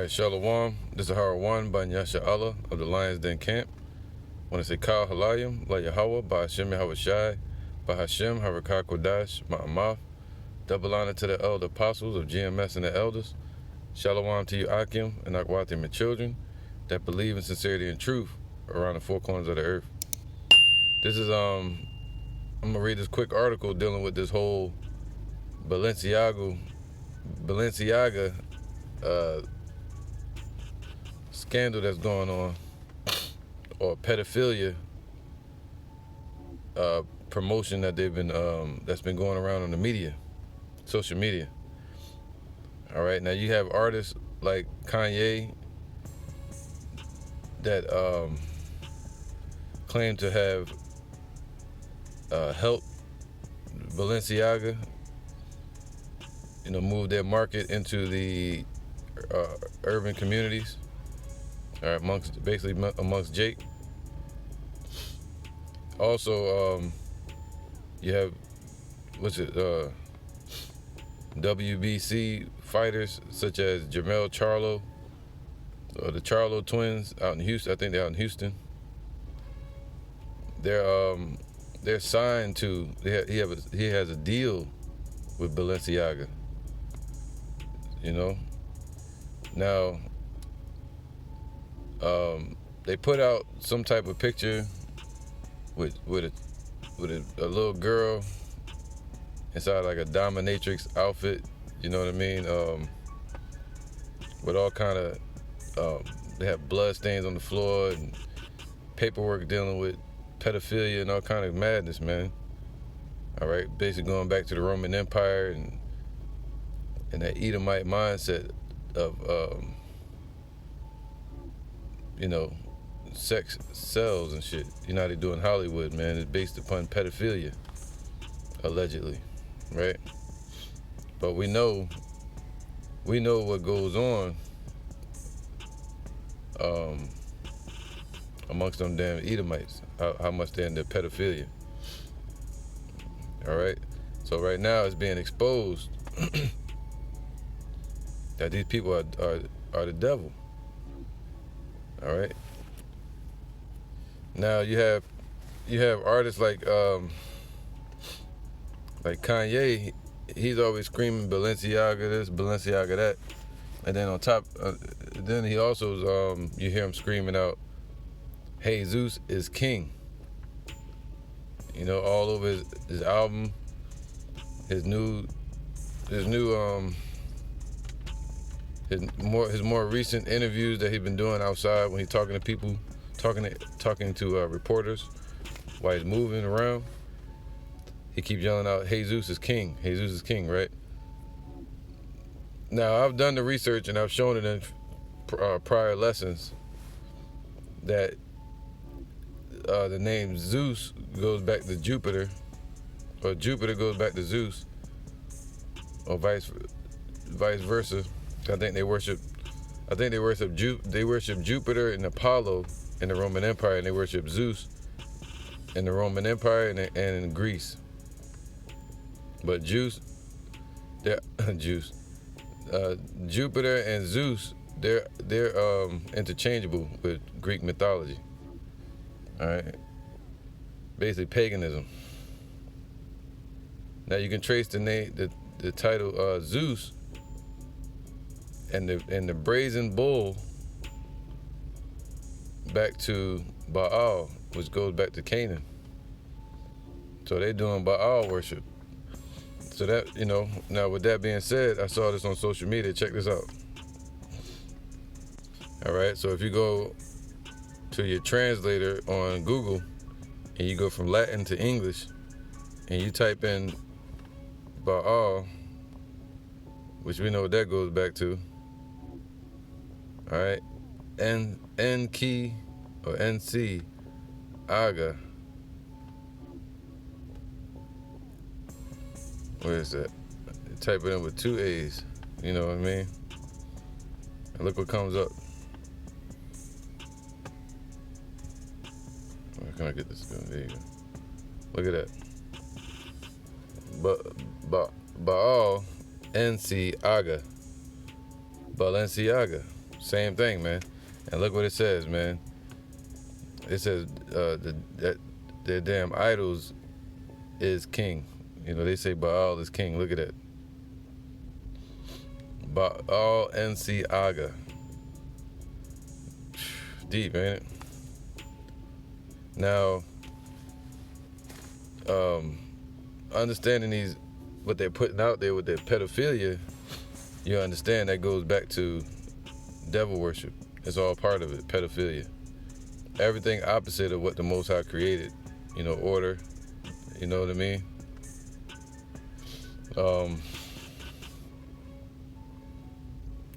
All right, Shalom. This is Harawan by Nyasha Allah of the Lions Den Camp. When I say Kal Halayim, La Yahweh, by Hashem Yahweh Shai, by Hashem Harakah Kodash, Ma'amaf. Double honor to the elder apostles of GMS and the elders. Shalom to you, Akim, and Akwatim, and children that believe in sincerity and truth around the four corners of the earth. This is, I'm going to read this quick article dealing with this whole Balenciaga scandal that's going on, or pedophilia promotion that they've been that's been going around on the media, social media. All right, now you have artists like Kanye that claim to have helped Balenciaga, move their market into the urban communities. All right, amongst Jake. Also, you have WBC fighters such as Jermell Charlo, or the Charlo twins out in Houston. I think they're out in Houston. They're signed to. He has a deal with Balenciaga. Now. They put out some type of picture with a little girl inside like a dominatrix outfit, you know what I mean? With all kind of, they have blood stains on the floor and paperwork dealing with pedophilia and all kind of madness, man. All right, basically going back to the Roman Empire and that Edomite mindset of, sex sells and shit. You know how they do in Hollywood, man. It's based upon pedophilia, allegedly, right? But we know what goes on amongst them damn Edomites, how much they're into pedophilia. All right? So right now it's being exposed that these people are the devil. All right. Now you have artists like Kanye. He's always screaming Balenciaga this, Balenciaga that, and then on top, then he also you hear him screaming out, "Jesus is King." All over his album, his more recent interviews that he's been doing outside when he's talking to people, talking to reporters while he's moving around. He keeps yelling out, "Jesus is King, Jesus is King," right? Now I've done the research and I've shown it in prior lessons that the name Zeus goes back to Jupiter, or Jupiter goes back to Zeus, or vice versa. I think they worship Jupiter and Apollo in the Roman Empire, and they worship Zeus in the Roman Empire and in Greece. But Jupiter and Zeus, they're interchangeable with Greek mythology. All right, basically paganism. Now you can trace the title Zeus and the brazen bull back to Baal, which goes back to Canaan. So they're doing Baal worship. So that, now with that being said, I saw this on social media. Check this out. All right, so if you go to your translator on Google and you go from Latin to English and you type in Baal, which we know what that goes back to. All right, N-key or N-C, Aga. Where is that? You type it in with 2 A's, you know what I mean? And look what comes up. Where can I get this going? There you go. Look at that. Baal, N-C, Aga. Balenciaga. Same thing, man. And look what it says, man. It says that their damn idols is king. You know, they say Baal is king. Look at that. Balenciaga. Deep, ain't it? Now, understanding these, what they're putting out there with their pedophilia, you understand that goes back to devil worship. It's all part of it, pedophilia. Everything opposite of what the Most High created. You know, order. You know what I mean?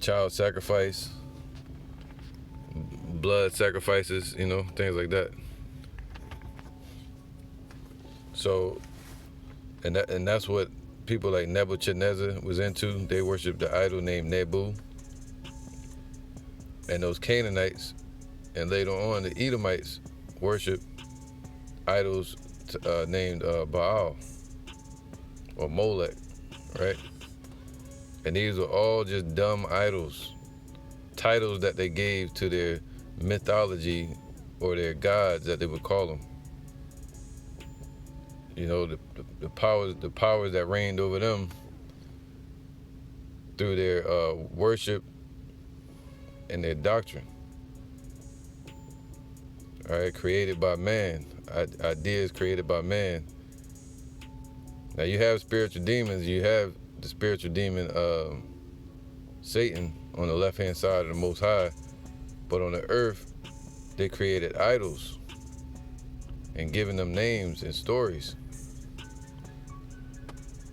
Child sacrifice, blood sacrifices, you know, things like that. So, and that's what people like Nebuchadnezzar was into. They worshiped the idol named Nebu. And those Canaanites, and later on the Edomites, worshiped idols named Baal or Molech, right? And these were all just dumb idols, titles that they gave to their mythology or their gods that they would call them. You know, the powers that reigned over them through their worship and their doctrine. All right, created by man, ideas created by man. Now you have spiritual demons. You have the spiritual demon Satan on the left-hand side of the Most High, but on the earth they created idols and giving them names and stories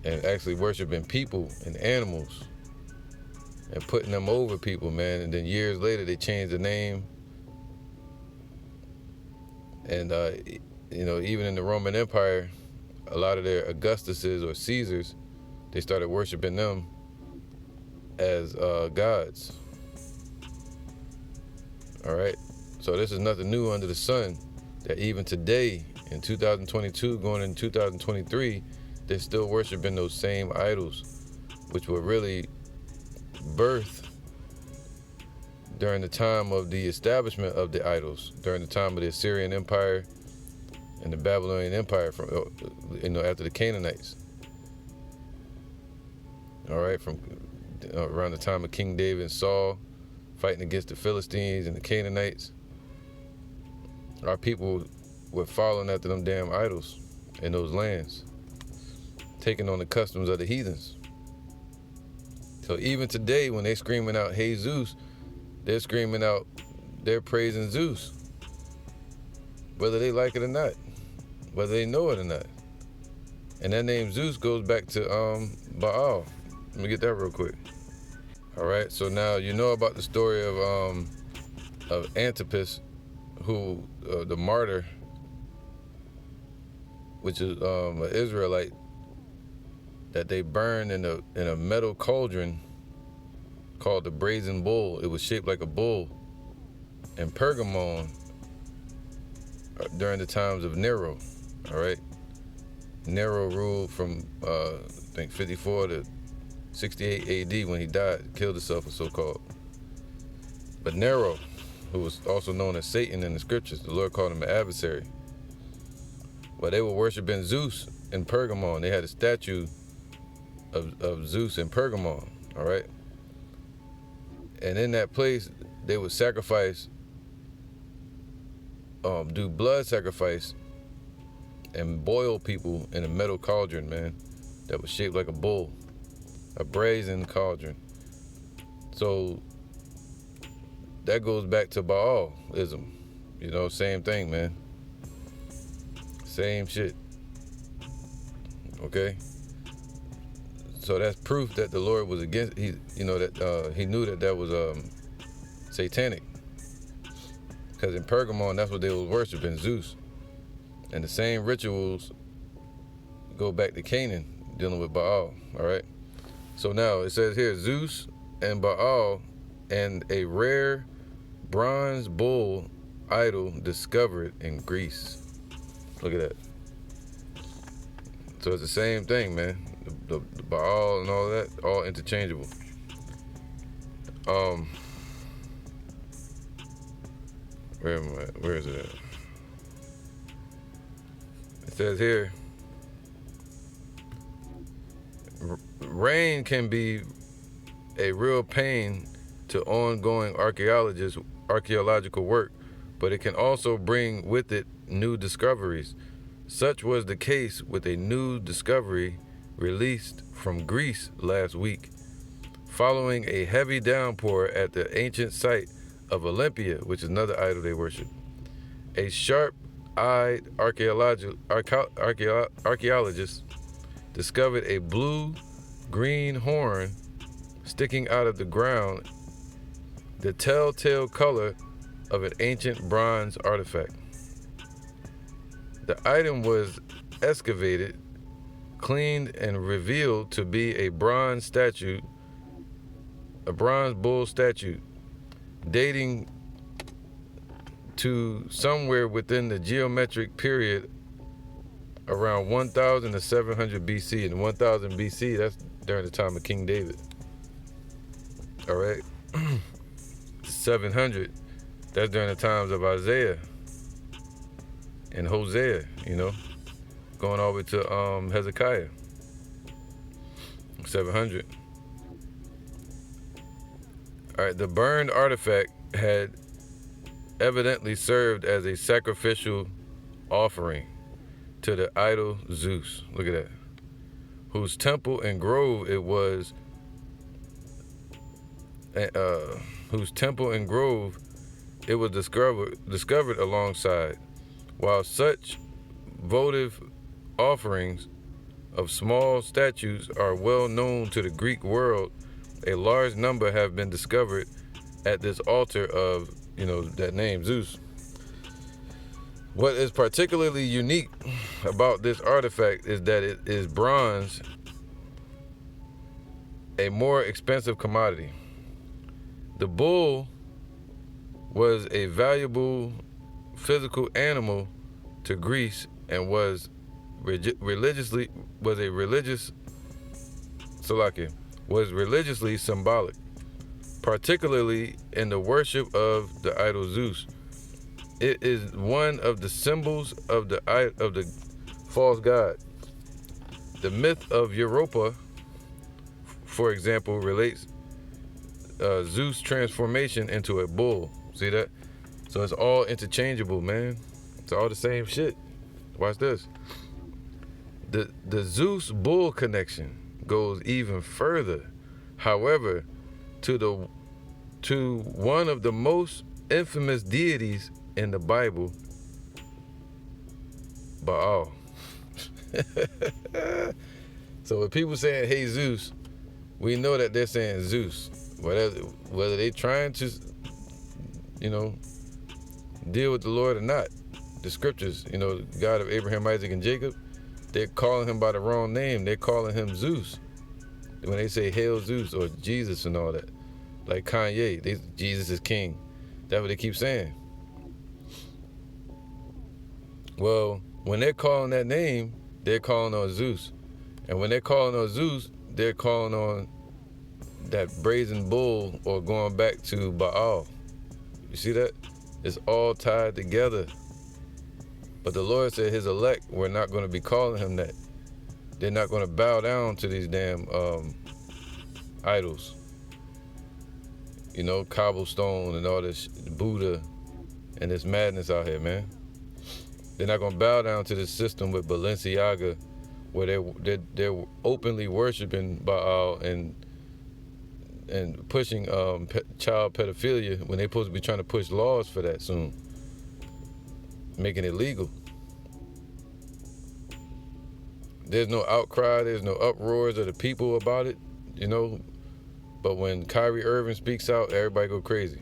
and actually worshiping people and animals and putting them over people, man. And then years later they changed the name. And you know, even in the Roman Empire, a lot of their Augustuses or Caesars, they started worshiping them as gods. All right? So this is nothing new under the sun, that even today, in 2022, going into 2023, they're still worshiping those same idols, which were really birthed during the time of the establishment of the idols, during the time of the Assyrian Empire and the Babylonian Empire, from after the Canaanites. All right, from around the time of King David and Saul, fighting against the Philistines and the Canaanites. Our people were following after them damn idols in those lands, taking on the customs of the heathens. So even today, when they're screaming out, "Hey Zeus," they're screaming out, they're praising Zeus, whether they like it or not, whether they know it or not. And that name Zeus goes back to Baal. Let me get that real quick. All right, so now you know about the story of Antipas, who the martyr, which is an Israelite, that they burned in a metal cauldron called the Brazen Bull. It was shaped like a bull in Pergamon during the times of Nero. All right, Nero ruled from I think 54 to 68 AD when he died, killed himself, or so-called. But Nero, who was also known as Satan in the scriptures, the Lord called him an adversary. Well, they were worshiping Zeus in Pergamon. They had a statue of Zeus in Pergamon, all right? And in that place, they would sacrifice, do blood sacrifice and boil people in a metal cauldron, man, that was shaped like a bull, a brazen cauldron. So that goes back to Baalism, you know, same thing, man. Same shit, okay? So that's proof that the Lord was against, he knew that was satanic. Because in Pergamon, that's what they were worshiping, Zeus. And the same rituals go back to Canaan, dealing with Baal, all right? So now it says here, Zeus and Baal and a rare bronze bull idol discovered in Greece. Look at that. So it's the same thing, man. The Baal and all that, all interchangeable. Where am I? Where is it at? It says here, rain can be a real pain to ongoing archaeological work, but it can also bring with it new discoveries. Such was the case with a new discovery released from Greece last week. Following a heavy downpour at the ancient site of Olympia, which is another idol they worship, a sharp-eyed archaeologist discovered a blue-green horn sticking out of the ground, the telltale color of an ancient bronze artifact. The item was excavated, cleaned, and revealed to be a bronze bull statue, dating to somewhere within the geometric period around 1000 to 700 BC. And 1000 BC, that's during the time of King David. All right. 700, that's during the times of Isaiah and Hosea, going all the way to Hezekiah. 700. All right, the burned artifact had evidently served as a sacrificial offering to the idol Zeus. Look at that. Whose temple and grove it was discovered alongside. While such votive offerings of small statues are well known to the Greek world, a large number have been discovered at this altar of, that name, Zeus. What is particularly unique about this artifact is that it is bronze, a more expensive commodity. The bull was a valuable physical animal to Greece and was religiously symbolic, particularly in the worship of the idol Zeus. It is one of the symbols of the false god. The myth of Europa, for example, relates Zeus' transformation into a bull. See that? So it's all interchangeable, man. It's all the same shit. Watch this. The Zeus bull connection goes even further. However, to one of the most infamous deities in the Bible, Baal. So when people saying, "Hey Zeus," we know that they're saying Zeus. Whether they trying to, deal with the Lord or not. The scriptures, God of Abraham, Isaac, and Jacob, they're calling him by the wrong name. They're calling him Zeus. When they say Hail Zeus or Jesus and all that. Like Kanye, Jesus is king. That's what they keep saying. Well, when they're calling that name, they're calling on Zeus. And when they're calling on Zeus, they're calling on that brazen bull or going back to Baal. You see that? It's all tied together. But the Lord said his elect were not going to be calling him that. They're not going to bow down to these damn idols. Cobblestone and all this Buddha and this madness out here, man. They're not going to bow down to this system with Balenciaga where they're openly worshiping Baal and pushing child pedophilia when they're supposed to be trying to push laws for that soon, making it legal. There's no outcry, there's no uproars of the people about it, but when Kyrie Irving speaks out, everybody go crazy.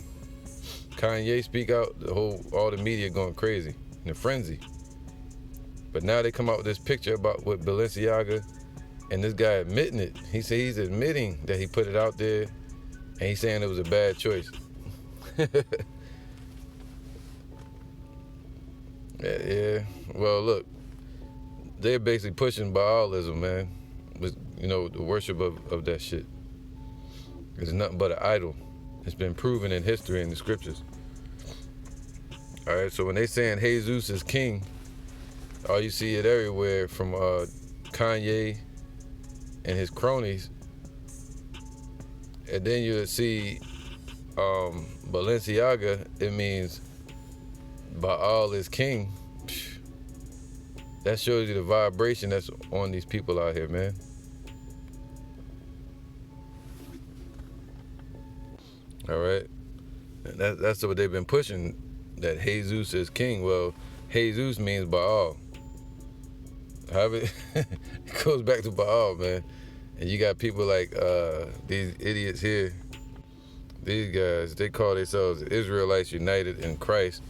Kanye speak out, all the media going crazy in a frenzy. But now they come out with this picture with Balenciaga and this guy admitting it. He said he's admitting that he put it out there and he's saying it was a bad choice. Yeah. Well, look, they're basically pushing Baalism, man. The worship of that shit. It's nothing but an idol. It's been proven in history and the scriptures. All right, so when they saying Jesus is king, all you see it everywhere from Kanye and his cronies, and then you'll see Balenciaga. It means Baal is king. That shows you the vibration that's on these people out here, man. All right, and that's what they've been pushing. That Jesus is king. Well, Jesus means Baal. However, it goes back to Baal, man. And you got people like these idiots here. These guys, they call themselves Israelites United in Christ,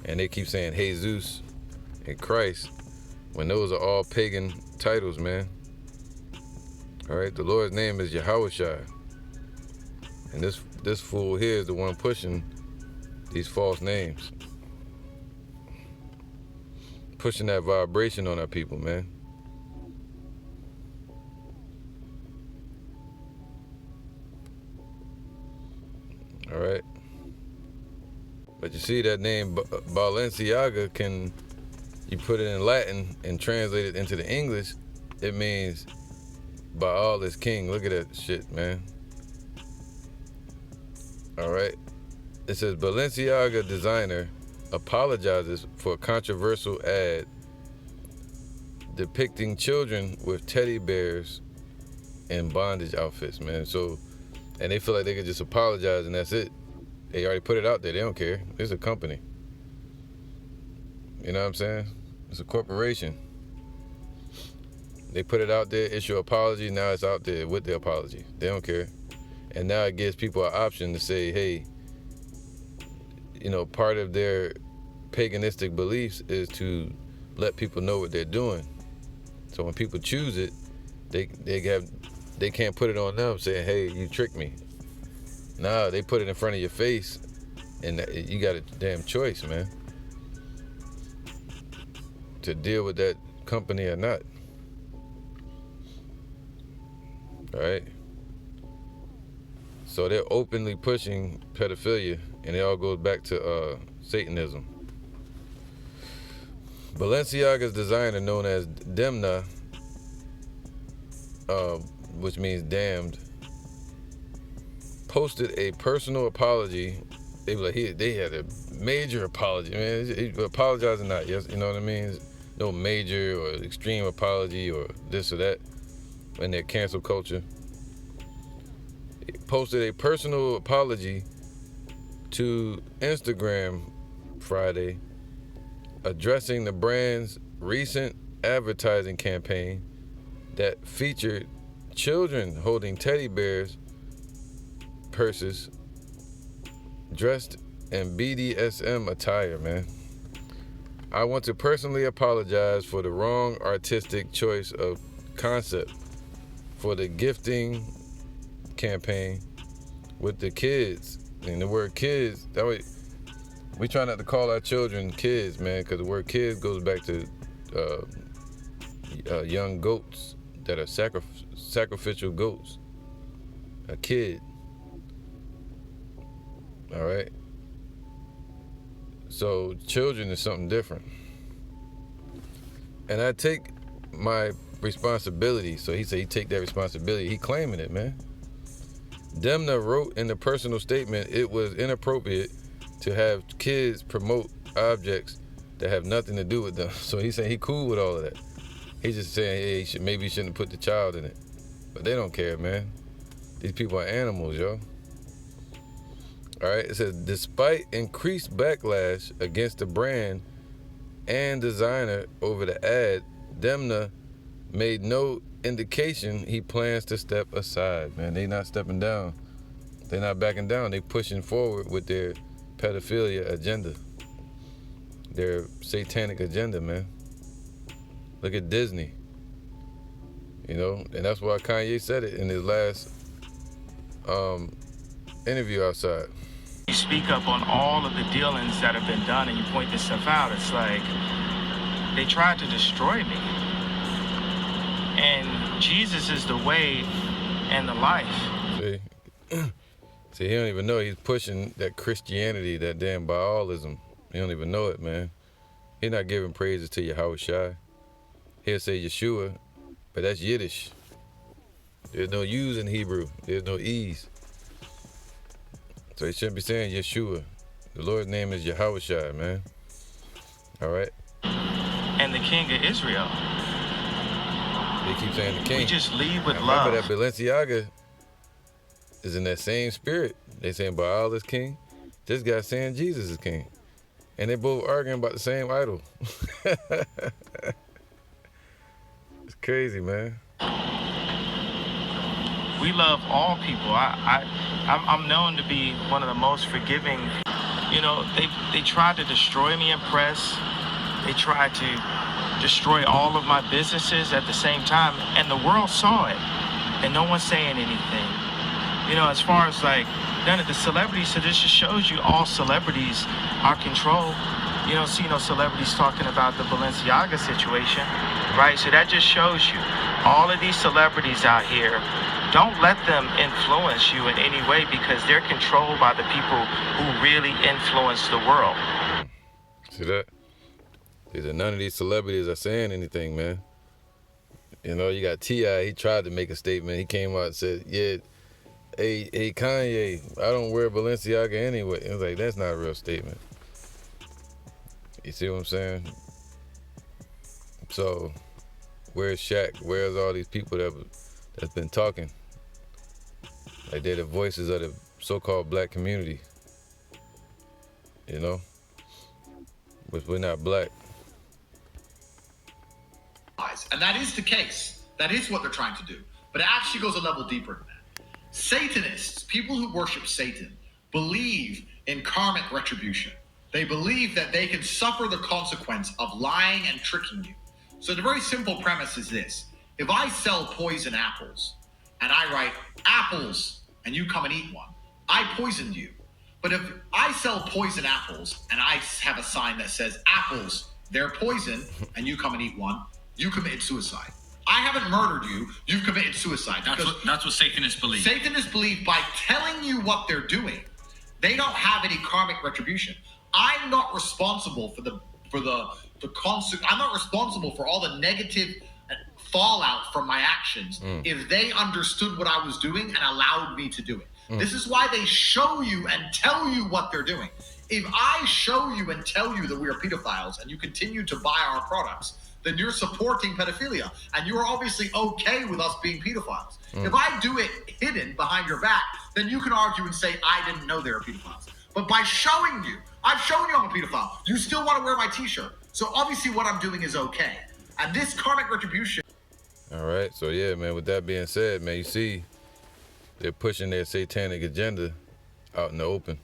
and they keep saying Jesus and Christ, when those are all pagan titles, man. All right, the Lord's name is Yahushua, and this fool here is the one pushing these false names, pushing that vibration on our people, man. All right, but you see that name Balenciaga, you put it in Latin and translate it into the English, it means Baal is king. Look at that shit, man. All right, it says Balenciaga designer apologizes for a controversial ad depicting children with teddy bears and bondage outfits, man. So, and they feel like they could just apologize and that's it. They already put it out there. They don't care. It's a company. You know what I'm saying? It's a corporation. They put it out there, issue an apology, now it's out there with the apology. They don't care. And now it gives people an option to say, hey, you know, part of their paganistic beliefs is to let people know what they're doing. So when people choose it, they can't put it on them saying, hey, you tricked me. Nah, they put it in front of your face, and you got a damn choice, man, to deal with that company or not. All right? So they're openly pushing pedophilia, and it all goes back to Satanism. Balenciaga's designer, known as Demna, which means damned, posted a personal apology. They were like, they had a major apology, man. He apologizing, not yes, you know what I mean? No major or extreme apology or this or that in their cancel culture. He posted a personal apology to Instagram Friday, addressing the brand's recent advertising campaign that featured children holding teddy bears purses dressed in BDSM attire, man. I want to personally apologize for the wrong artistic choice of concept for the gifting campaign with the kids. And the word kids, that way we try not to call our children kids, man, because the word kids goes back to young goats that are sacrificial goats. A kid. All right? So children is something different. And I take my responsibility. So he said he take that responsibility. He claiming it, man. Demna wrote in the personal statement it was inappropriate to have kids promote objects that have nothing to do with them. So he's saying he cool with all of that. He's just saying, hey, maybe he shouldn't have put the child in it. But they don't care, man. These people are animals, yo. All right, it says, despite increased backlash against the brand and designer over the ad, Demna made no indication he plans to step aside, man. They not stepping down. They're not backing down. They pushing forward with their pedophilia agenda, their satanic agenda, man. Look at Disney, you know, and that's why Kanye said it in his last interview outside. You speak up on all of the dealings that have been done and you point this stuff out. It's like they tried to destroy me. And Jesus is the way and the life. See, he don't even know he's pushing that Christianity, that damn Baalism. He don't even know it, man. He not giving praises to Yahweh Shai. He'll say Yeshua, but that's Yiddish. There's no U's in Hebrew. There's no E's. So he shouldn't be saying Yeshua. The Lord's name is Yahweh Shai, man. All right? And the King of Israel. They keep saying the king. We just lead with now, remember love. that Balenciaga is in that same spirit. They saying Baal is king. This guy saying Jesus is king. And they both arguing about the same idol. It's crazy, man. We love all people. I'm known to be one of the most forgiving. You know, they tried to destroy me in press. They tried to destroy all of my businesses at the same time, and the world saw it, and no one's saying anything. You know, as far as like none of the celebrities, so this just shows you all celebrities are controlled. You don't see no celebrities talking about the Balenciaga situation, right? So that just shows you all of these celebrities out here, don't let them influence you in any way because they're controlled by the people who really influence the world. See that? None of these celebrities are saying anything, man. You know, you got T.I., he tried to make a statement. He came out and said, yeah, hey Kanye, I don't wear Balenciaga anyway. It was like, that's not a real statement. You see what I'm saying? So, where's Shaq? Where's all these people that's been talking? Like, they're the voices of the so-called black community. You know? But we're not black. And that is the case. That is what they're trying to do. But it actually goes a level deeper than that. Satanists, people who worship Satan, believe in karmic retribution. They believe that they can suffer the consequence of lying and tricking you. So the very simple premise is this. If I sell poison apples and I write apples and you come and eat one, I poisoned you. But if I sell poison apples and I have a sign that says apples, they're poison, and you come and eat one, you committed suicide. I haven't murdered you, you've committed suicide. That's what Satanists believe. Satanists believe by telling you what they're doing, they don't have any karmic retribution. I'm not responsible for the concept. I'm not responsible for all the negative fallout from my actions if they understood what I was doing and allowed me to do it. This is why they show you and tell you what they're doing. If I show you and tell you that we are pedophiles and you continue to buy our products, then you're supporting pedophilia and you're obviously okay with us being pedophiles. If I do it hidden behind your back, then you can argue and say, I didn't know they were pedophiles. But by showing you, I've shown you I'm a pedophile. You still want to wear my t-shirt. So obviously what I'm doing is okay. And this karmic retribution. All right. So, yeah, man, with that being said, man, you see, they're pushing their satanic agenda out in the open.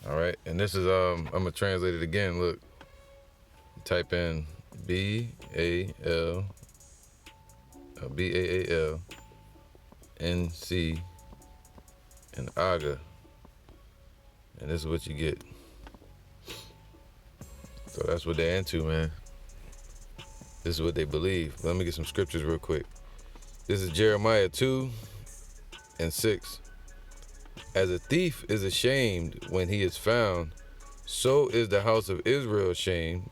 All right. And this is, I'm going to translate it again. Look, type in B-A-L-N-C and Aga. And this is what you get. So that's what they're into, man. This is what they believe. Let me get some scriptures real quick. This is Jeremiah 2:6. As a thief is ashamed when he is found, so is the house of Israel ashamed,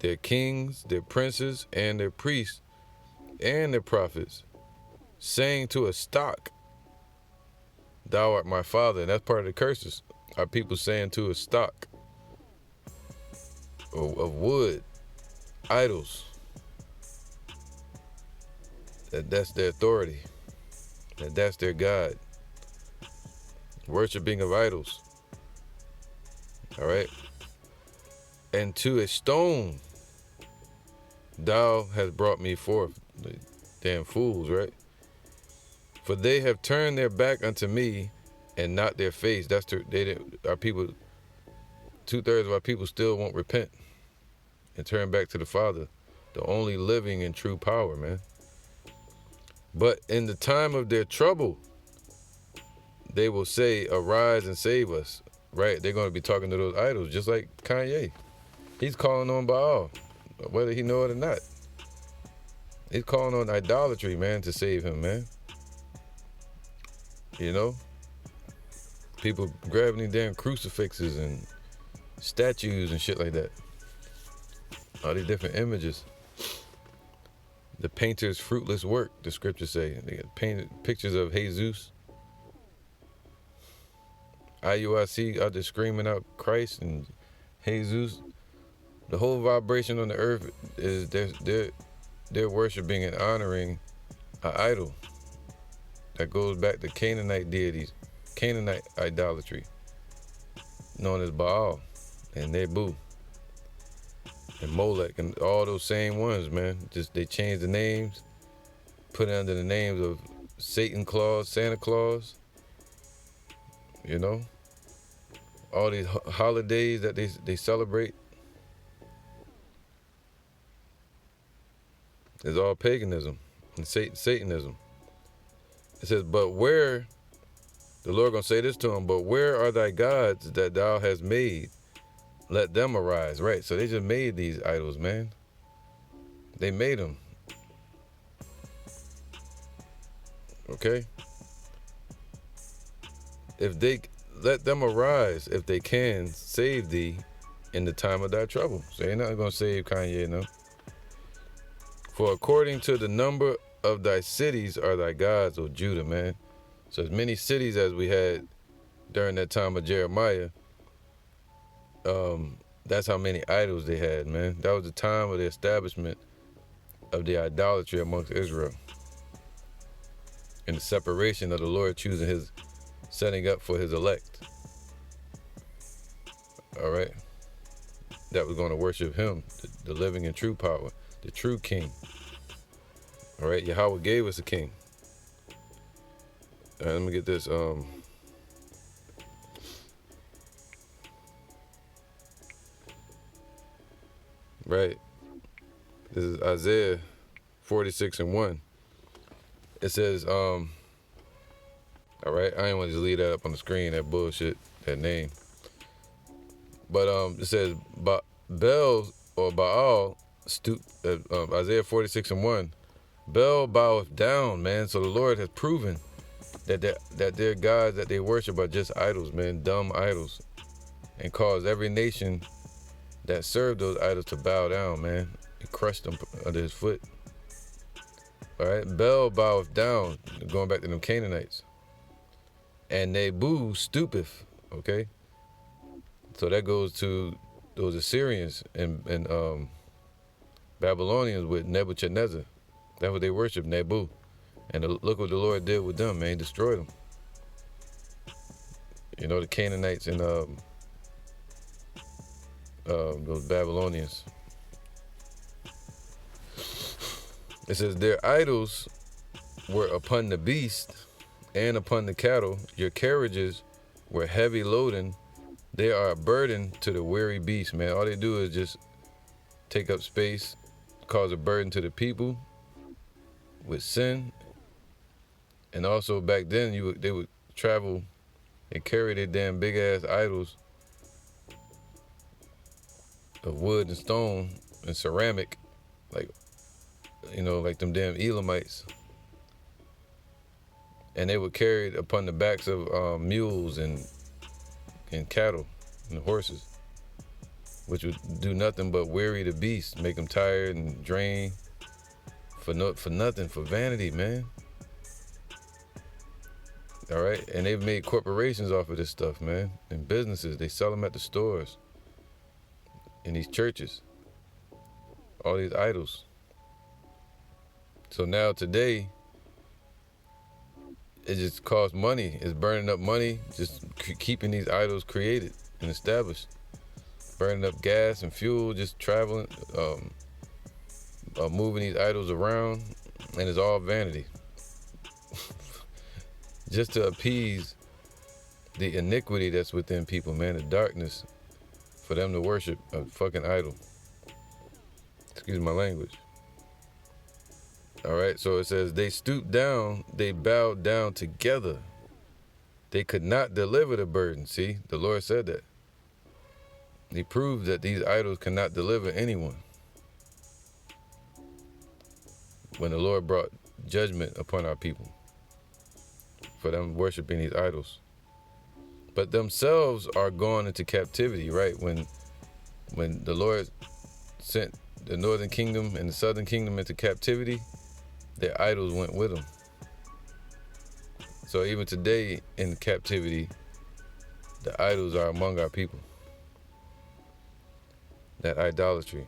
their kings, their princes, and their priests, and their prophets, saying to a stock, thou art my father. And that's part of the curses. Our people saying to a stock of wood, idols, that's their authority, that's their God. Worshipping of idols. All right. And to a stone, thou hast brought me forth. Damn fools, right? For they have turned their back unto me and not their face. Our people, 2/3 of our people still won't repent and turn back to the Father, the only living and true power, man. But in the time of their trouble, they will say, arise and save us, right? They're going to be talking to those idols, just like Kanye. He's calling on Baal, whether he know it or not. He's calling on idolatry, man, to save him, man. You know? People grabbing these damn crucifixes and statues and shit like that. All these different images. The painter's fruitless work, the scriptures say. They got painted pictures of Jesus. IUIC out there screaming out Christ and Jesus. The whole vibration on the earth is they're worshiping and honoring an idol that goes back to Canaanite deities, Canaanite idolatry, known as Baal and Nebu and Molech and all those same ones, man. Just they changed the names, put it under the names of Satan Claus, Santa Claus, you know, all these holidays that they celebrate. It's all paganism and Satanism. It says, but where, the Lord gonna say this to him, but where are thy gods that thou hast made? Let them arise. Right, so they just made these idols, man. They made them. Okay? If they, let them arise, if they can, save thee in the time of thy trouble. So they're not gonna save Kanye, no. For according to the number of thy cities are thy gods, O Judah, man. So as many cities as we had during that time of Jeremiah, that's how many idols they had, man. That was the time of the establishment of the idolatry amongst Israel. And the separation of the Lord choosing his, setting up for his elect. All right? That was going to worship him, the living and true power, the true king. All right, Yahweh gave us a king. All right, let me get this. Right. This is Isaiah 46:1. It says, all right, I ain't want to just leave that up on the screen, that bullshit, that name. But it says, Bel or Baal, Isaiah 46:1. Bel boweth down, man. So the Lord has proven that their gods that they worship are just idols, man, dumb idols, and caused every nation that served those idols to bow down, man, and crush them under his foot. All right, Bel boweth down, going back to them Canaanites, and Nebu stoopeth. Okay, so that goes to those Assyrians and Babylonians with Nebuchadnezzar. That's what they worship, Nebu. And look what the Lord did with them, man. He destroyed them. You know, the Canaanites and those Babylonians. It says, their idols were upon the beast and upon the cattle. Your carriages were heavy loading. They are a burden to the weary beast, man. All they do is just take up space, cause a burden to the people with sin. And also back then they would travel and carry their damn big ass idols of wood and stone and ceramic, like, you know, like them damn Elamites. And they would carry it upon the backs of mules and cattle and horses, which would do nothing but weary the beast, make them tired and drained for nothing, for vanity, man. All right, and they've made corporations off of this stuff, man, and businesses. They sell them at the stores, in these churches, all these idols. So now today, it just costs money. It's burning up money, just keeping these idols created and established. Burning up gas and fuel, just traveling, moving these idols around, and it's all vanity. Just to appease the iniquity that's within people, man, the darkness, for them to worship a fucking idol. Excuse my language. All right, so it says, they stooped down, they bowed down together. They could not deliver the burden. See, the Lord said that. He proved that these idols cannot deliver anyone. When the Lord brought judgment upon our people for them worshiping these idols. but themselves are gone into captivity, right? When the Lord sent the northern kingdom and the southern kingdom into captivity, their idols went with them. So even today in captivity, the idols are among our people. That idolatry.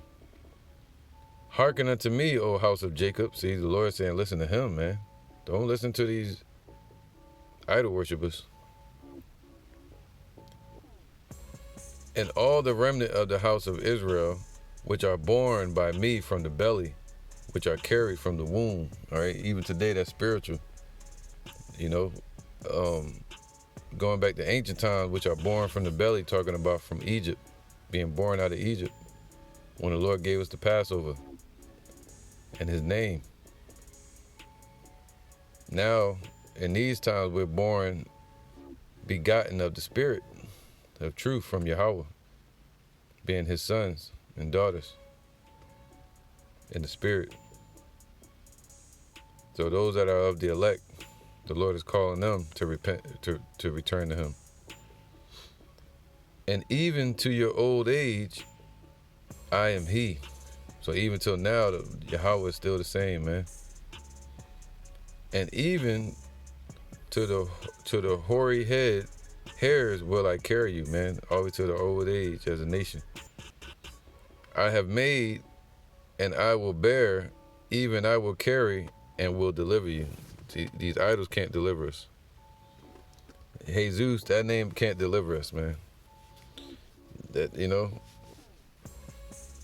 Hearken unto me, O house of Jacob. See, the Lord saying, listen to him, man. Don't listen to these idol worshipers. And all the remnant of the house of Israel, which are born by me from the belly, which are carried from the womb. All right, even today that's spiritual. You know, going back to ancient times, which are born from the belly, talking about from Egypt, being born out of Egypt, when the Lord gave us the Passover and his name. Now, in these times, we're born begotten of the Spirit of truth from Yahweh, being his sons and daughters in the Spirit. So those that are of the elect, the Lord is calling them to repent, to return to him. And even to your old age, I am he. So even till now, Yahweh is still the same, man. And even to the hoary hairs will I carry you, man, all the way to the old age as a nation. I have made and I will bear, even I will carry and will deliver you. See, these idols can't deliver us. Jesus, that name can't deliver us, man. That, you know.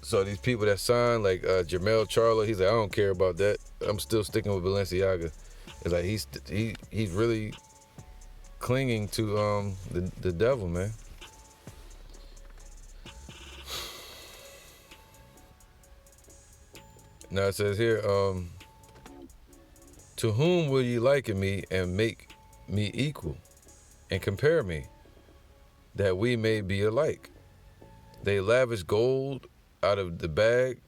So these people that sign, like Jamel Charlo, he's like, I don't care about that. I'm still sticking with Balenciaga. It's like he's really clinging to the devil, man. Now it says here, to whom will ye liken me and make me equal and compare me, that we may be alike? They lavish gold out of the bag,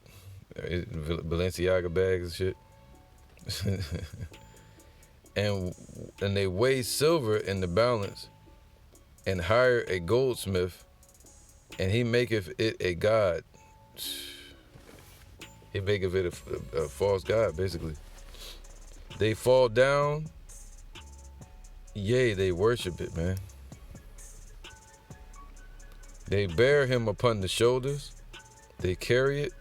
Balenciaga bags and shit. and they weigh silver in the balance and hire a goldsmith, and he maketh it a god. He maketh it a false god, basically. They fall down, yea, they worship it, man. They bear him upon the shoulders, they carry it,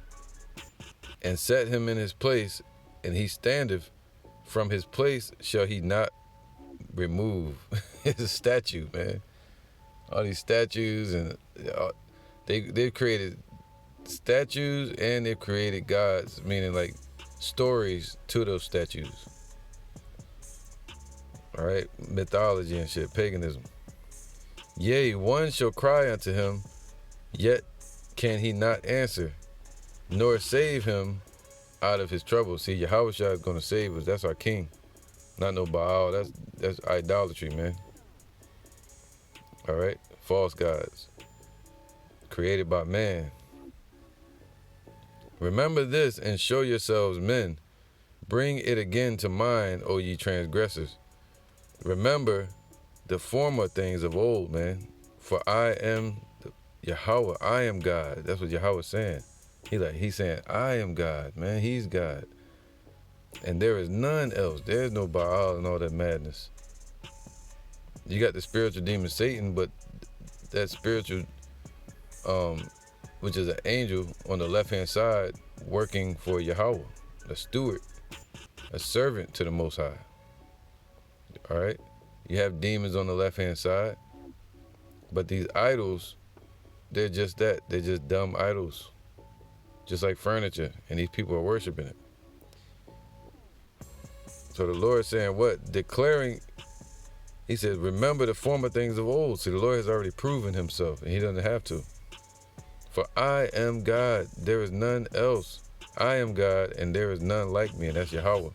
and set him in his place, and he standeth. From his place shall he not remove. It's a statue, man. All these statues, and they've created statues and they've created gods, meaning like stories to those statues. All right, mythology and shit, paganism. Yea, one shall cry unto him, yet can he not answer, nor save him out of his trouble. See, Yahweh is going to save us. That's our king. Not no Baal. That's idolatry, man. All right? False gods. Created by man. Remember this and show yourselves men. Bring it again to mind, O ye transgressors. Remember the former things of old, man. For I am Yahweh. I am God. That's what Yahweh is saying. He's saying, I am God, man. He's God. And there is none else. There's no Baal and all that madness. You got the spiritual demon Satan, but that spiritual, which is an angel on the left-hand side, working for Yahweh, a steward, a servant to the Most High. All right? You have demons on the left-hand side, but these idols, they're just that. They're just dumb idols. Just like furniture, and these people are worshiping it. So the Lord is saying what? Declaring, he says, remember the former things of old. See, the Lord has already proven himself, and he doesn't have to. For I am God, there is none else. I am God, and there is none like me, and that's Yahweh.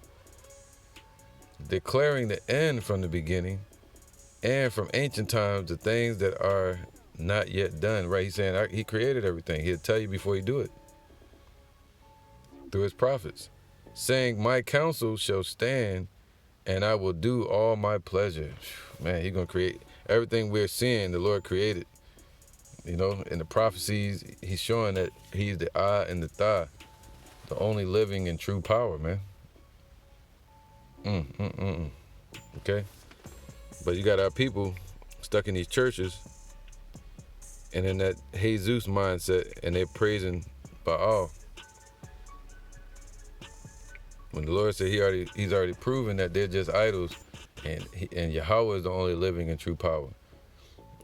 Declaring the end from the beginning, and from ancient times, the things that are not yet done. Right? He's saying he created everything. He'll tell you before he do it. Through his prophets, saying, my counsel shall stand, and I will do all my pleasure. Man, he's going to create. Everything we're seeing, the Lord created. You know, in the prophecies, he's showing that he's the eye and the thigh, the only living and true power, man. Okay? But you got our people stuck in these churches and in that Jesus mindset, and they're praising Baal. When the Lord said he's already proven that they're just idols, and Yahweh is the only living and true power.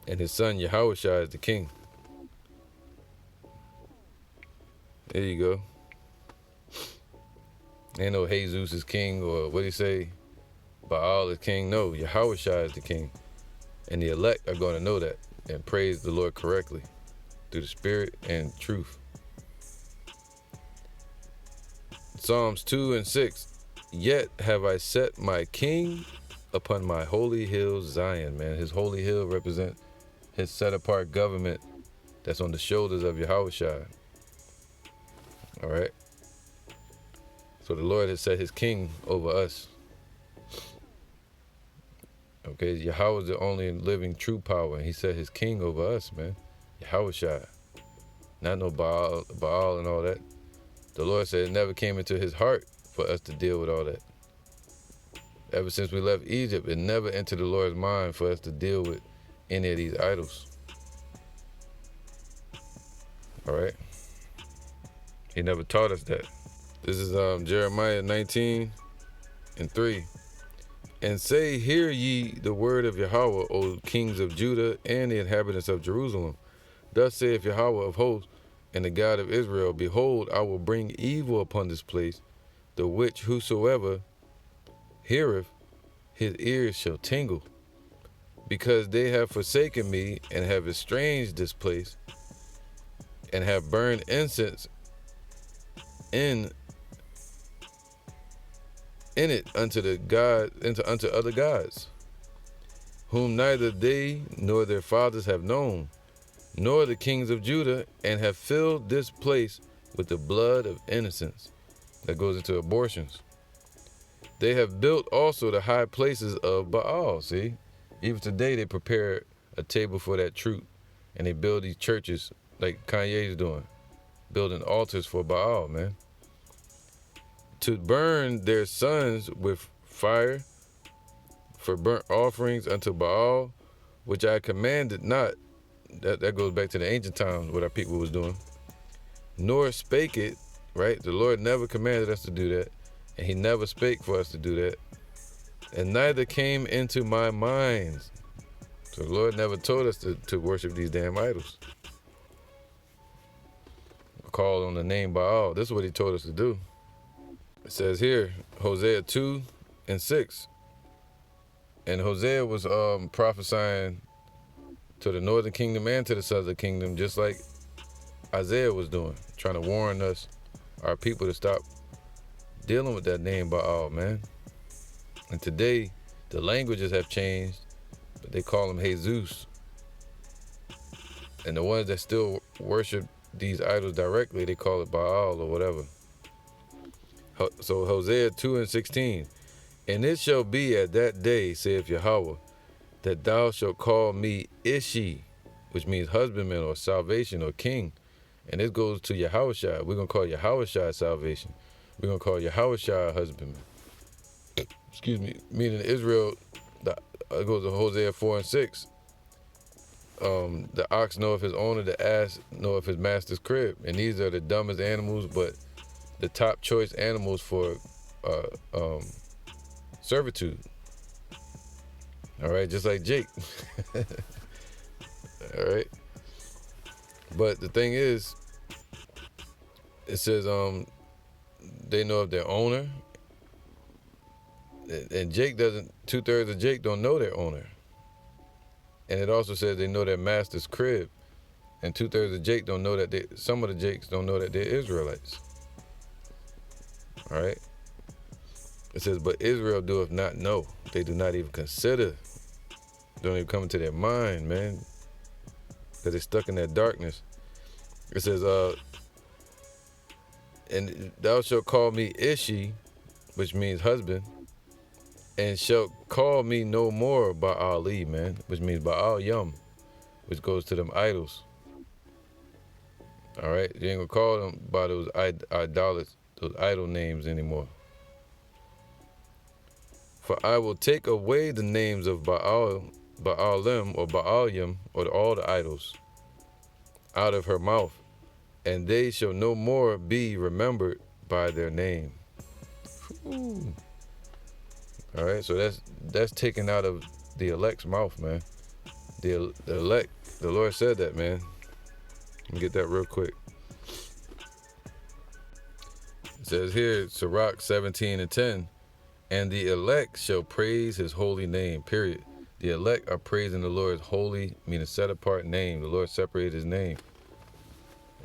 And his son Yahushua is the king. There you go. Ain't no Jesus is king, or what do you say? Baal is king. No, Yahushua is the king. And the elect are going to know that and praise the Lord correctly through the spirit and truth. Psalms 2 and 6. Yet have I set my king upon my holy hill Zion, man. His holy hill represents his set apart government that's on the shoulders of Yahushua. All right. So the Lord has set his king over us. Okay, Yahweh is the only living true power, and he set his king over us, man. Yahushua. Not no Baal and all that. The Lord said it never came into his heart for us to deal with all that. Ever since we left Egypt, it never entered the Lord's mind for us to deal with any of these idols. All right? He never taught us that. This is Jeremiah 19 and 3. And say, hear ye the word of Yahweh, O kings of Judah and the inhabitants of Jerusalem. Thus saith Yahweh of hosts and the God of Israel, behold, I will bring evil upon this place, the which whosoever heareth, his ears shall tingle, because they have forsaken me and have estranged this place, and have burned incense in it unto other gods, whom neither they nor their fathers have known, nor the kings of Judah, and have filled this place with the blood of innocents. That goes into abortions. They have built also the high places of Baal. See, even today they prepare a table for that truth, and they build these churches like Kanye's doing, building altars for Baal, man. To burn their sons with fire for burnt offerings unto Baal, which I commanded not. That goes back to the ancient times, what our people was doing. Nor spake it, right? The Lord never commanded us to do that, and he never spake for us to do that. And neither came into my mind. So the Lord never told us to worship these damn idols. Call on the name Baal. This is what he told us to do. It says here, Hosea 2 and 6. And Hosea was prophesying to the northern kingdom and to the southern kingdom, just like Isaiah was doing, trying to warn us, our people, to stop dealing with that name Baal, man. And today, the languages have changed, but they call him Jesus. And the ones that still worship these idols directly, they call it Baal or whatever. So Hosea 2 and 16. And it shall be at that day, saith Yahweh, that thou shalt call me Ishi, which means husbandman or salvation or king. And this goes to Yahushua. We're going to call Yahushua salvation. We're going to call Yahushua husbandman. Excuse me. Meaning Israel, it goes to Hosea 4 and 6. The ox knoweth his owner, the ass knoweth his master's crib. And these are the dumbest animals, but the top choice animals for servitude. All right, just like Jake. All right. But the thing is, it says they know of their owner. And Jake doesn't, 2/3 of Jake don't know their owner. And it also says they know their master's crib. And 2/3 of Jake don't know that some of the Jakes don't know that they're Israelites. All right. It says, but Israel doeth not know. They do not even consider. Don't even come into their mind, man. Because they're stuck in that darkness. It says, and thou shalt call me Ishi, which means husband, and shalt call me no more Ba'ali, man, which means Baal Yum, which goes to them idols. All right, you ain't gonna call them by those idolaters, those idol names anymore. For I will take away the names of Baalim or Baalim or all the idols out of her mouth, and they shall no more be remembered by their name. Ooh. All right, so that's taken out of the elect's mouth, man. The elect, the Lord said that, man. Let me get that real quick. It says here, Sirach 17:10, and the elect shall praise his holy name, period. The elect are praising the Lord's holy, meaning set apart name. The Lord separated his name.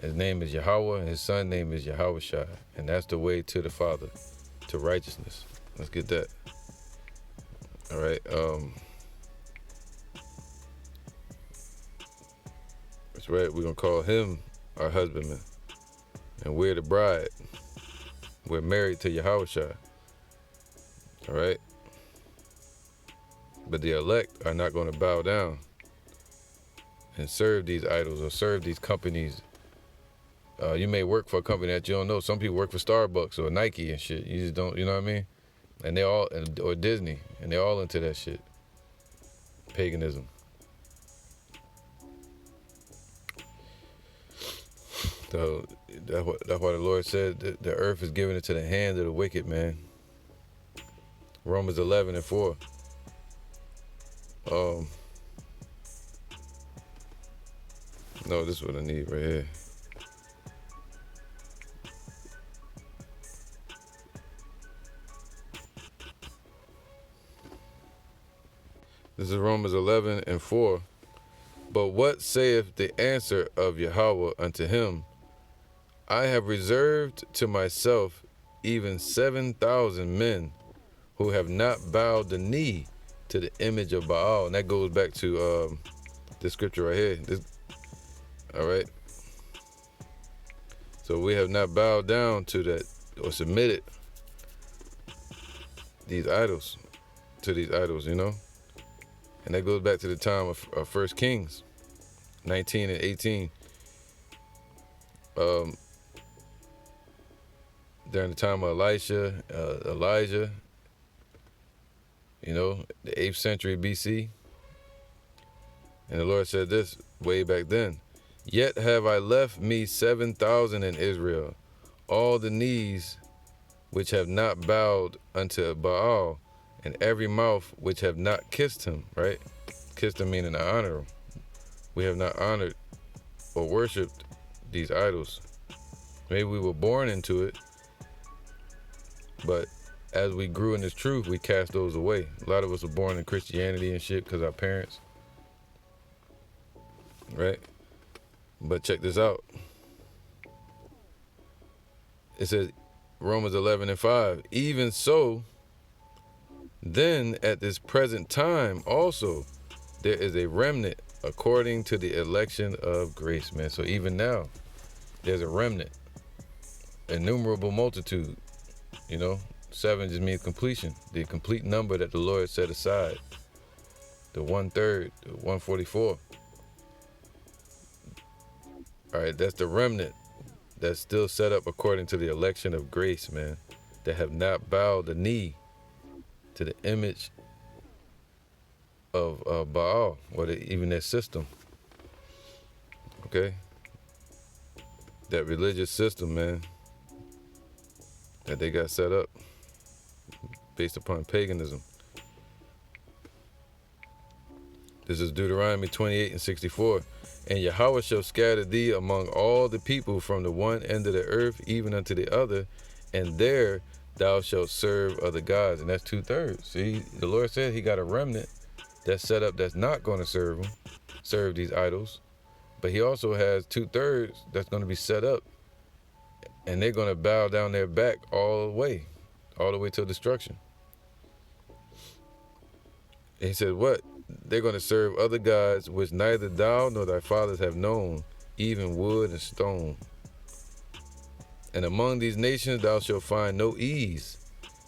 His name is Yahweh, and his son's name is Yahushua. And that's the way to the Father, to righteousness. Let's get that. All right. That's right. We're going to call him our husbandman. And we're the bride. We're married to Yahushua. All right. But the elect are not going to bow down and serve these idols or serve these companies. You may work for a company that you don't know. Some people work for Starbucks or Nike and shit. You just don't, you know what I mean? And they all, or Disney, and they're all into that shit. Paganism. So that's why the Lord said that the earth is given into the hand of the wicked, man. Romans 11:4. No, this is what I need right here. This is Romans 11:4. But what saith the answer of Yahweh unto him? I have reserved to myself even 7,000 men who have not bowed the knee to the image of Baal. And that goes back to this scripture right here. All right. So we have not bowed down to that or submitted these idols, to these idols, you know. And that goes back to the time of 1 Kings 19 and 18. During the time of Elijah, you know, the 8th century BC. And the Lord said this way back then. Yet have I left me 7,000 in Israel, all the knees which have not bowed unto Baal, and every mouth which have not kissed him, right? Kissed him meaning to honor him. We have not honored or worshipped these idols. Maybe we were born into it, but as we grew in this truth, we cast those away. A lot of us were born in Christianity and shit because our parents, right? But check this out. It says, Romans 11:5, even so, then at this present time also, there is a remnant according to the election of grace, man. So even now, there's a remnant, innumerable multitude, you know. 7 just means completion, the complete number that the Lord set aside, the 1/3, the 144. All right, that's the remnant that's still set up according to the election of grace, man, that have not bowed the knee to the image of Baal or even their system. Okay, that religious system, man, that they got set up based upon paganism. This is Deuteronomy 28:64. And Yahweh shall scatter thee among all the people from the one end of the earth even unto the other, and there thou shalt serve other gods. And that's 2/3. See, the Lord said he got a remnant that's set up that's not going to serve these idols. But he also has 2/3 that's going to be set up, and they're going to bow down their back all the way to destruction. And he said, what? They're going to serve other gods which neither thou nor thy fathers have known, even wood and stone. And among these nations thou shalt find no ease,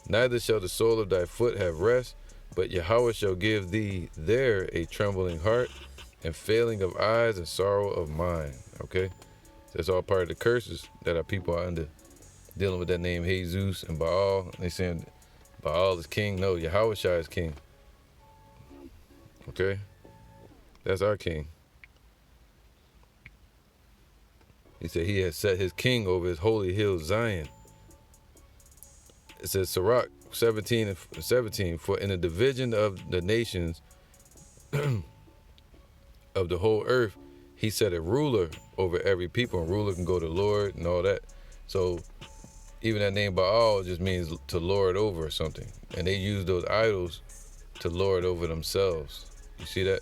Neither shall the sole of thy foot have rest, but Yahweh shall give thee there a trembling heart, and failing of eyes, and sorrow of mind. Okay? That's all part of the curses that our people are under, dealing with that name Jesus and Baal. They saying Baal is king. No, Yahweh Shai is king. Okay? That's our king. He said he has set his king over his holy hill Zion. It says Sirach 17 and 17, for in the division of the nations of the whole earth, he set a ruler over every people, and ruler can go to Lord and all that. So even that name Baal just means to lord over or something. And they use those idols to lord over themselves. You see that?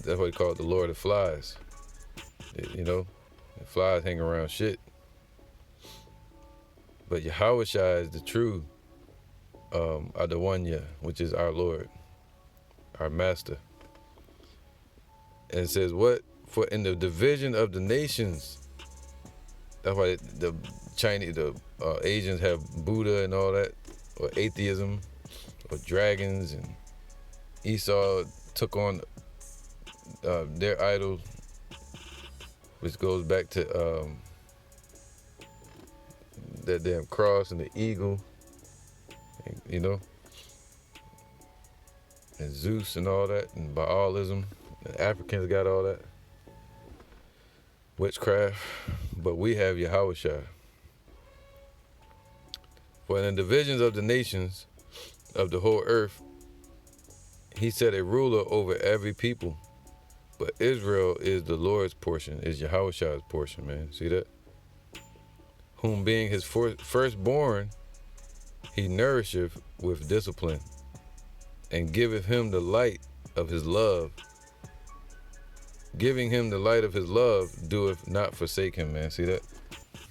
That's what they call it, the Lord of Flies. You know, and flies hang around shit. But Yahweh Shai is the true Adawanya, which is our Lord, our Master. And it says what? For in the division of the nations, that's why the Chinese, the Asians have Buddha and all that, or atheism, or dragons, and Esau took on their idol, which goes back to that damn cross and the eagle, you know, and Zeus and all that, and Baalism. The Africans got all that witchcraft, but we have Yahweh Shai. For in the divisions of the nations of the whole earth, he set a ruler over every people. But Israel is the Lord's portion, is Yahweh Shai's portion, man. See that? Whom being his firstborn, he nourisheth with discipline, and giveth him the light of his love. Giving him the light of his love, doeth not forsake him, man. See that?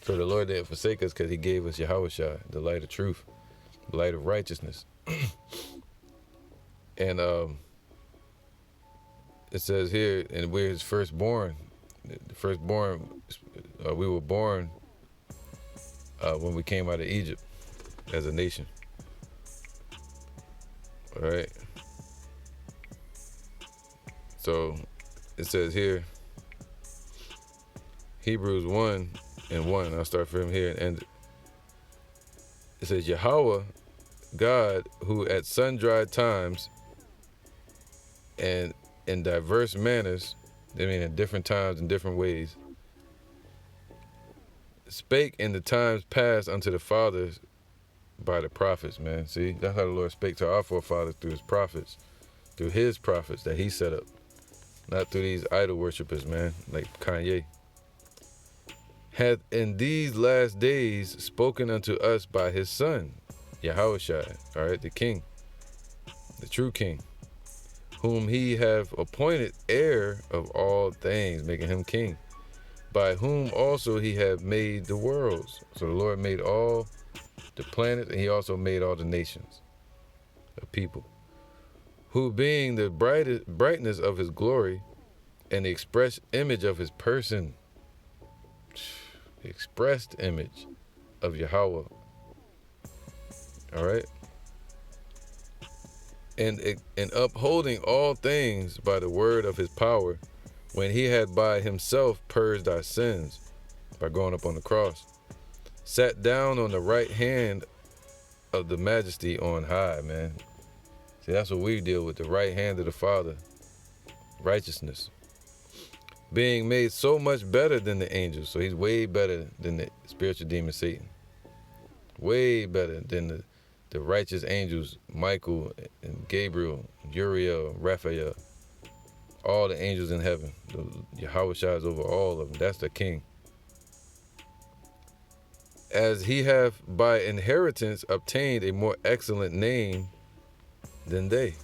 So the Lord didn't forsake us because he gave us Yahweh Shai, the light of truth, the light of righteousness. And it says here, and we're his firstborn. The firstborn, we were born when we came out of Egypt as a nation. All right. So it says here, Hebrews 1:1. I'll start from here and end it. It says, Yahweh, God, who at sundry times and in diverse manners, I mean in different times and different ways, spake in the times past unto the fathers by the prophets, man. See, that's how the Lord spake to our forefathers through his prophets that he set up. Not through these idol worshipers, man, like Kanye. Hath in these last days spoken unto us by his son, Yahweh Shai, all right, the king, the true king, whom he have appointed heir of all things, making him king, by whom also he have made the worlds. So the Lord made all the planets, and he also made all the nations of people, who being the brightness of his glory and the express image of his person, the expressed image of Yahweh, all right, and upholding all things by the word of his power, when he had by himself purged our sins by going up on the cross, sat down on the right hand of the majesty on high, man. See, that's what we deal with, the right hand of the Father, righteousness. Being made so much better than the angels. So he's way better than the spiritual demon Satan. Way better than the righteous angels, Michael and Gabriel, Uriel, Raphael. All the angels in heaven. Yahweh Shai is over all of them. That's the king. As he hath by inheritance obtained a more excellent name than they.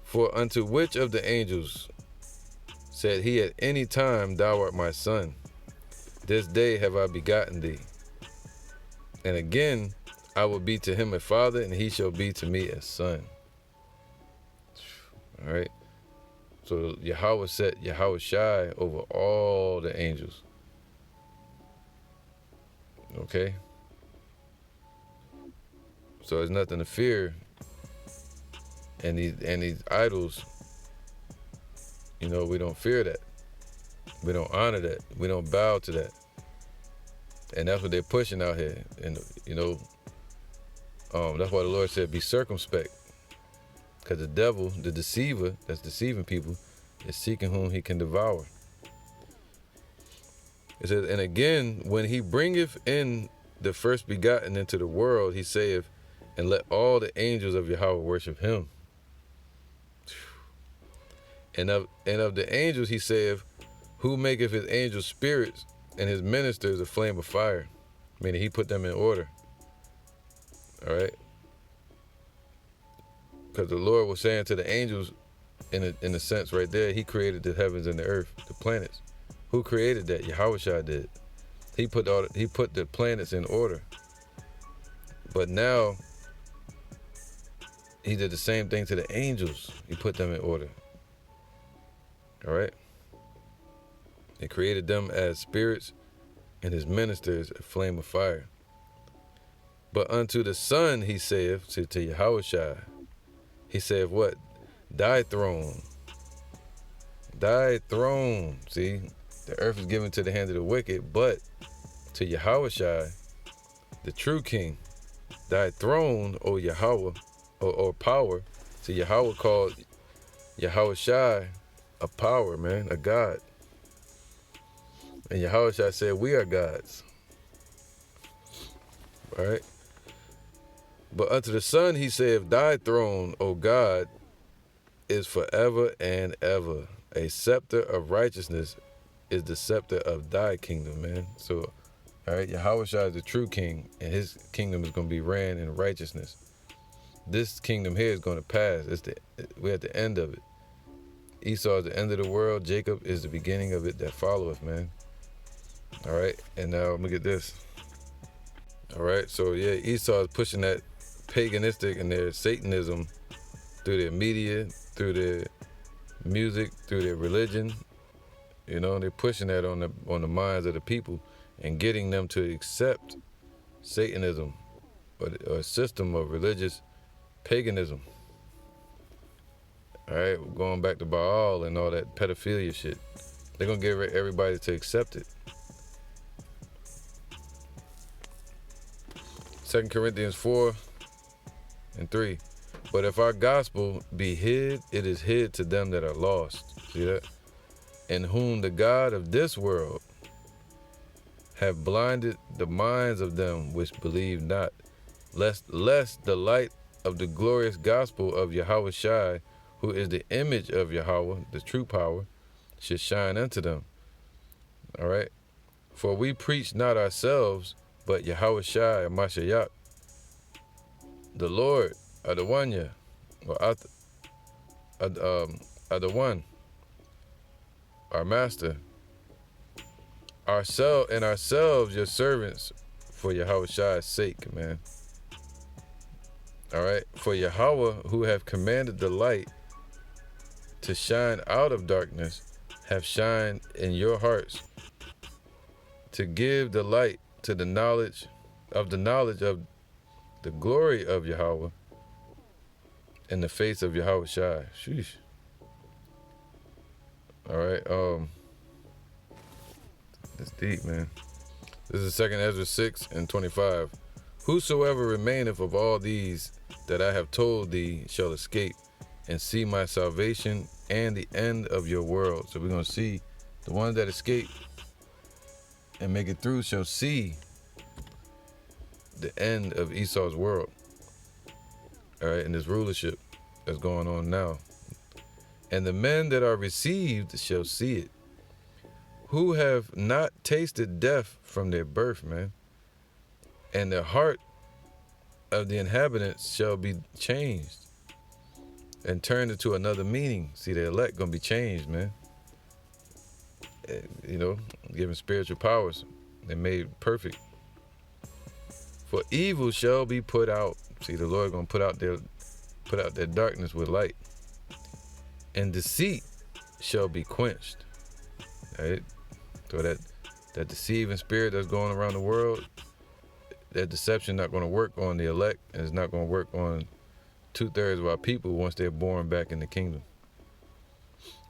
For unto which of the angels said he at any time, thou art my son, this day have I begotten thee. And again, I will be to him a father, and he shall be to me a son. All right. So Yahweh set Yahweh Shai over all the angels. Okay. So there's nothing to fear. And these idols, you know, we don't fear that. We don't honor that. We don't bow to that. And that's what they're pushing out here. And, you know, that's why the Lord said, be circumspect. Because the devil, the deceiver that's deceiving people, is seeking whom he can devour. It says, and again, when he bringeth in the first begotten into the world, he saith, and let all the angels of Yahweh worship him. And of the angels he saith, who maketh his angels spirits and his ministers a flame of fire. Meaning he put them in order. All right? Because the Lord was saying to the angels, in a sense right there, he created the heavens and the earth, the planets. Who created that? Yahushua did. He put the planets in order. But now, he did the same thing to the angels. He put them in order. All right? He created them as spirits and his ministers a flame of fire. But unto the Son he saith, to Yahushua, he saith what? Thy throne. Thy throne. See, the earth is given to the hand of the wicked, but to Yahushua, the true king, thy throne, O Yahweh, or power. See, Yahweh called Yahushua a power, man, a God. And Yahushua said, we are gods. All right? But unto the Son he said, thy throne, O God, is forever and ever. A scepter of righteousness is the scepter of thy kingdom, man. So, all right, Yahushua is the true king, and his kingdom is going to be ran in righteousness. This kingdom here is going to pass. We're at the end of it. Esau is the end of the world. Jacob is the beginning of it that followeth, man. All right, and now I'm going to get this. All right, so yeah, Esau is pushing that paganistic and their Satanism through their media, through their music, through their religion. You know, they're pushing that on the minds of the people and getting them to accept Satanism or a system of religious paganism. All right, we're going back to Baal and all that pedophilia shit. They're going to get everybody to accept it. 2 Corinthians 4:3. But if our gospel be hid, it is hid to them that are lost. See that? In whom the God of this world have blinded the minds of them which believe not, lest the light of the glorious gospel of Yahushua, who is the image of Yahweh, the true power, should shine unto them. All right? For we preach not ourselves, but Yahushua and Mashiach, the Lord, Adawanya, or Adawan, our master, ourselves your servants for Yahushua's sake, man. All right, for Yahweh, who have commanded the light to shine out of darkness, have shined in your hearts to give the light to the knowledge of the glory of Yahweh in the face of Yahushua. Sheesh. All right, it's deep, man. This is 2 Ezra 6:25. Whosoever remaineth of all these that I have told thee shall escape and see my salvation and the end of your world. So we're going to see the ones that escape and make it through shall see the end of Esau's world. All right, and this rulership that's going on now. And the men that are received shall see it, who have not tasted death from their birth, man. And the heart of the inhabitants shall be changed and turned into another meaning. See, the elect gonna be changed, man. You know, given spiritual powers, they're made perfect. For evil shall be put out. See, the Lord gonna put out their darkness with light, and deceit shall be quenched. Right? So that deceiving spirit that's going around the world, that deception not going to work on the elect, and it's not going to work on 2/3 of our people once they're born back in the kingdom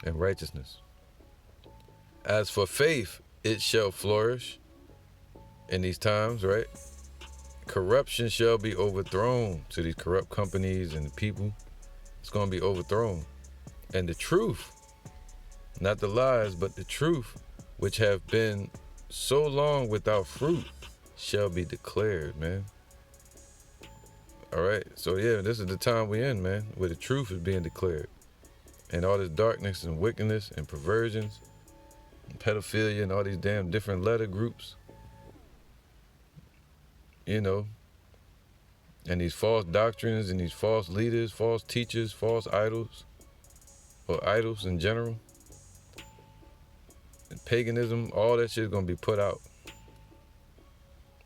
and righteousness. As for faith, it shall flourish in these times, right? Corruption shall be overthrown. To these corrupt companies and the people, it's going to be overthrown. And the truth, not the lies, but the truth, which have been so long without fruit, shall be declared, man. All right, so yeah, this is the time we're in, man, where the truth is being declared. And all this darkness and wickedness and perversions, and pedophilia and all these damn different letter groups, you know, and these false doctrines and these false leaders, false teachers, false idols, or idols in general, and paganism, all that shit is going to be put out.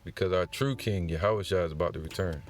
Because our true king, Yahushua, is about to return.